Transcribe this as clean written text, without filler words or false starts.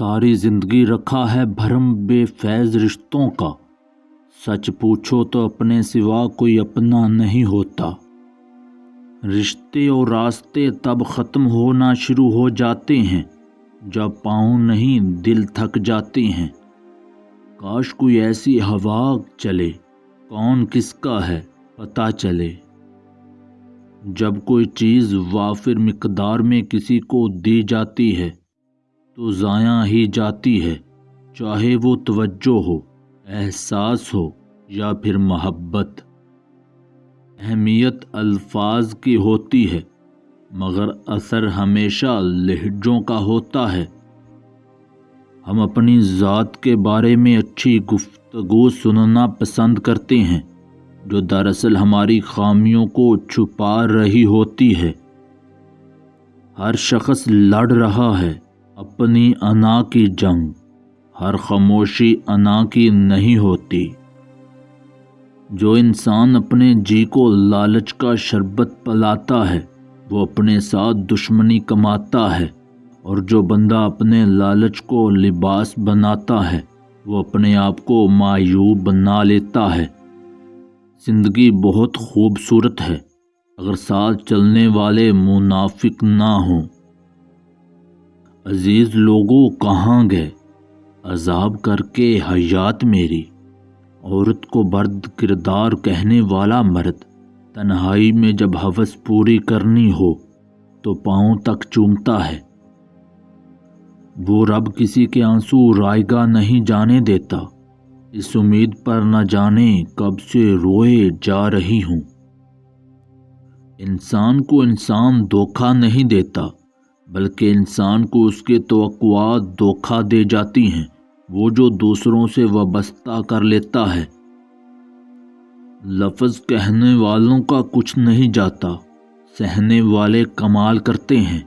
ساری زندگی رکھا ہے بھرم بے فیض رشتوں کا، سچ پوچھو تو اپنے سوا کوئی اپنا نہیں ہوتا۔ رشتے اور راستے تب ختم ہونا شروع ہو جاتے ہیں جب پاؤں نہیں دل تھک جاتے ہیں۔ کاش کوئی ایسی ہوا چلے کون کس کا ہے پتہ چلے۔ جب کوئی چیز وافر مقدار میں کسی کو دی جاتی ہے تو ضائع ہی جاتی ہے، چاہے وہ توجہ ہو، احساس ہو یا پھر محبت۔ اہمیت الفاظ کی ہوتی ہے مگر اثر ہمیشہ لہجوں کا ہوتا ہے۔ ہم اپنی ذات کے بارے میں اچھی گفتگو سننا پسند کرتے ہیں جو دراصل ہماری خامیوں کو چھپا رہی ہوتی ہے۔ ہر شخص لڑ رہا ہے اپنی انا کی جنگ، ہر خاموشی انا کی نہیں ہوتی۔ جو انسان اپنے جی کو لالچ کا شربت پلاتا ہے وہ اپنے ساتھ دشمنی کماتا ہے، اور جو بندہ اپنے لالچ کو لباس بناتا ہے وہ اپنے آپ کو معیوب بنا لیتا ہے۔ زندگی بہت خوبصورت ہے اگر ساتھ چلنے والے منافق نہ ہوں۔ عزیز لوگوں کہاں گئے عذاب کر کے حیات میری، عورت کو برد کردار کہنے والا مرد تنہائی میں جب ہوس پوری کرنی ہو تو پاؤں تک چومتا ہے۔ وہ رب کسی کے آنسو رائگاں نہیں جانے دیتا، اس امید پر نہ جانے کب سے روئے جا رہی ہوں۔ انسان کو انسان دھوکہ نہیں دیتا بلکہ انسان کو اس کے توقعات دھوکہ دے جاتی ہیں، وہ جو دوسروں سے وابستہ کر لیتا ہے۔ لفظ کہنے والوں کا کچھ نہیں جاتا، سہنے والے کمال کرتے ہیں۔